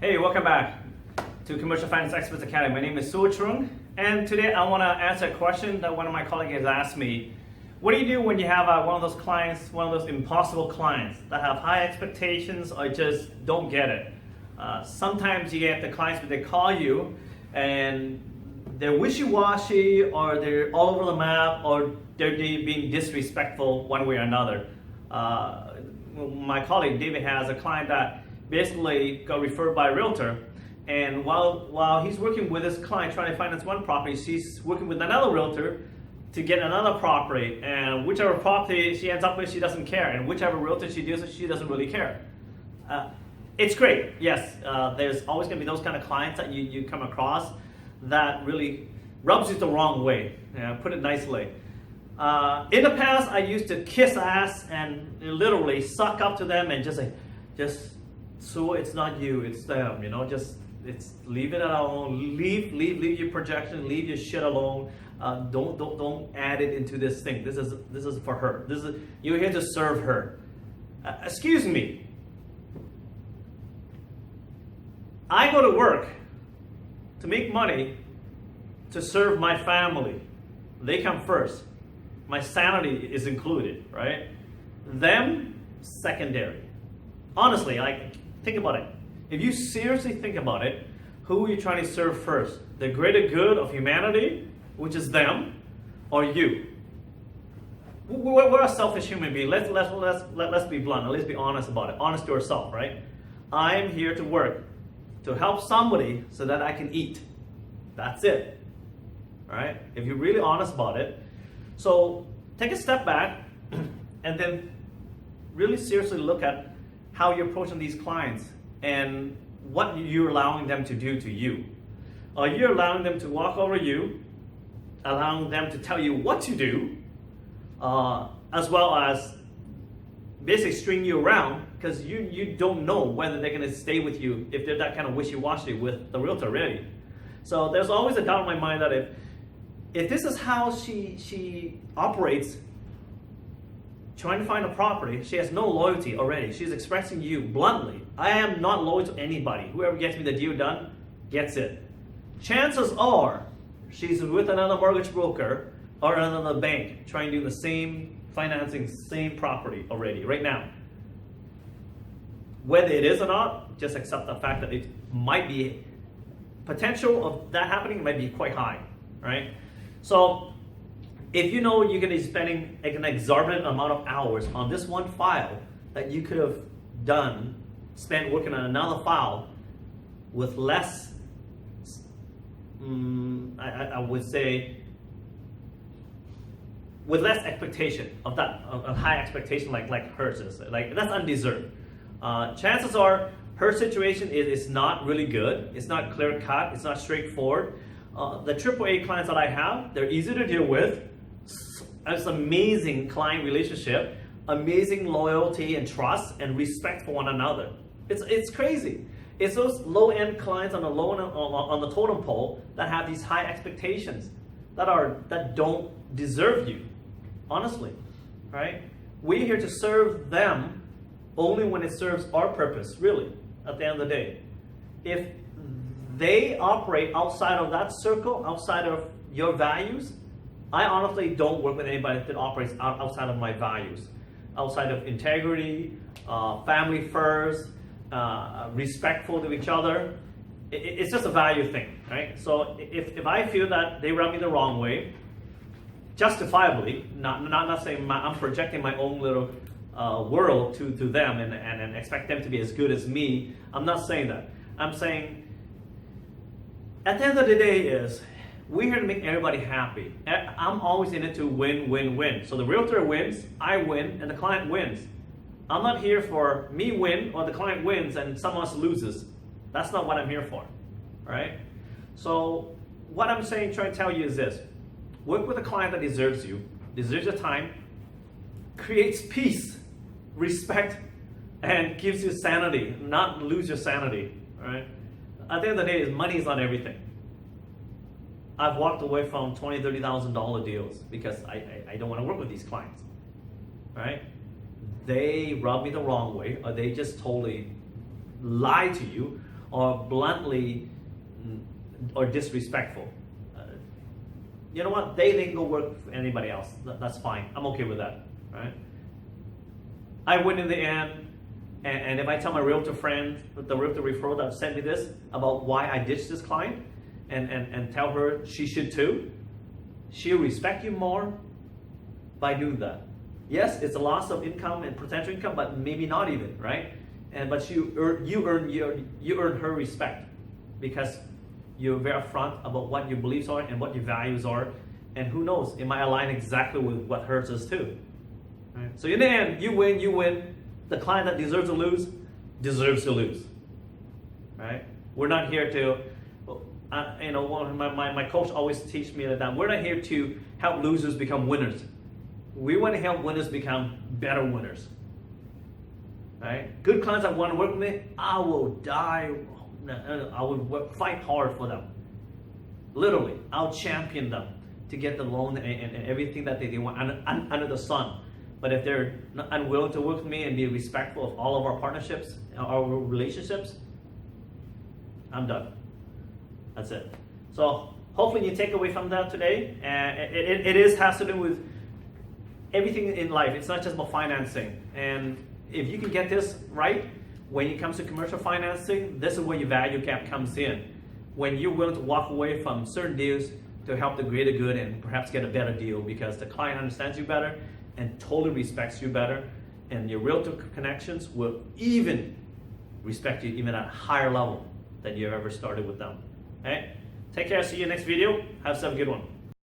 Hey, welcome back to Commercial Finance Experts Academy. My name is Su Trung, and today I want to answer a question that one of my colleagues has asked me. What do you do when you have one of those clients, one of those impossible clients that have high expectations or just don't get it? Sometimes you get the clients when they call you and they're wishy-washy, or they're all over the map, or they're being disrespectful one way or another. My colleague David has a client that basically got referred by a realtor, and while he's working with his client trying to finance one property, she's working with another realtor to get another property, and whichever property she ends up with, she doesn't care, and whichever realtor she deals with, she doesn't really care. It's great, yes. There's always going to be those kind of clients that you come across that really rubs you the wrong way, put it nicely. In the past, I used to kiss ass and literally suck up to them and just say, so it's not you, it's them, it's leave it alone, leave your projection, leave your shit alone. Don't add it into this thing. This is for her. You're here to serve her. Excuse me. I go to work to make money to serve my family. They come first. My sanity is included, right? Them, secondary. Honestly, think about it. If you seriously think about it, who are you trying to serve first? The greater good of humanity, which is them, or you? We're a selfish human being. Let's be blunt. Let's be honest about it. Honest to ourselves, right? I'm here to work to help somebody so that I can eat. That's it. All right? If you're really honest about it. So take a step back and then really seriously look at how you're approaching these clients and what you're allowing them to do to you. Are you allowing them to walk over you, allowing them to tell you what to do, as well as basically string you around, because you don't know whether they're going to stay with you if they're that kind of wishy-washy with the realtor really. So there's always a doubt in my mind that if this is how she operates, trying to find a property, she has no loyalty already. She's expressing you bluntly, I am not loyal to anybody. Whoever gets me the deal done gets it. Chances are she's with another mortgage broker or another bank trying to do the same financing, same property already, right now. Whether it is or not, just accept the fact that it might be, potential of that happening might be quite high, right? So if you know you're going to be spending an exorbitant amount of hours on this one file that you could have spent working on another file with less, I would say, with less expectation of that, a high expectation like hers is, like that's undeserved. Chances are her situation is not really good. It's not clear cut. It's not straightforward. The AAA clients that I have, they're easy to deal with. It's amazing client relationship, amazing loyalty and trust and respect for one another. It's crazy. It's those low-end clients on the totem pole that have these high expectations that don't deserve you, honestly, right? We're here to serve them only when it serves our purpose, really, at the end of the day. If they operate outside of that circle, outside of your values, I honestly don't work with anybody that operates outside of my values, outside of integrity, family first, respectful to each other. It's just a value thing, right? So if I feel that they rub me the wrong way, justifiably, not saying I'm projecting my own little world to them and expect them to be as good as me. I'm not saying that. I'm saying at the end of the day is we're here to make everybody happy. I'm always in it to win. So the realtor wins, I win, and the client wins. I'm not here for me win or the client wins and someone else loses. That's not what I'm here for, right? So what I'm saying, trying to tell you is this. Work with a client that deserves you, deserves your time, creates peace, respect, and gives you sanity, not lose your sanity, right? At the end of the day, money is not everything. I've walked away from $20,000, $30,000 deals because I don't want to work with these clients, right? They rub me the wrong way, or they just totally lie to you, or bluntly or disrespectful. You know what? They didn't go work for anybody else. That's fine. I'm okay with that, right? I win in the end, and if I tell my realtor friend, the realtor referral that sent me this about why I ditched this client, and tell her she should too, she'll respect you more by doing that. Yes, it's a loss of income and potential income, but maybe not even, right? But you earn her respect because you're very upfront about what your beliefs are and what your values are, and who knows, it might align exactly with what hers is too. Right? So in the end, you win. The client that deserves to lose, deserves to lose. Right? We're not here to, my coach always teach me that we're not here to help losers become winners. We want to help winners become better winners. Right? Good clients that want to work with me, I will die. I would fight hard for them. Literally, I'll champion them to get the loan and everything that they want under the sun. But if they're unwilling to work with me and be respectful of all of our partnerships, our relationships, I'm done. That's it. So hopefully you take away from that today. It has to do with everything in life. It's not just about financing. And if you can get this right, when it comes to commercial financing, this is where your value gap comes in. When you're willing to walk away from certain deals to help the greater good and perhaps get a better deal because the client understands you better and totally respects you better, and your realtor connections will even respect you even at a higher level than you ever started with them. Okay? Take care. See you next video. Have yourself a good one.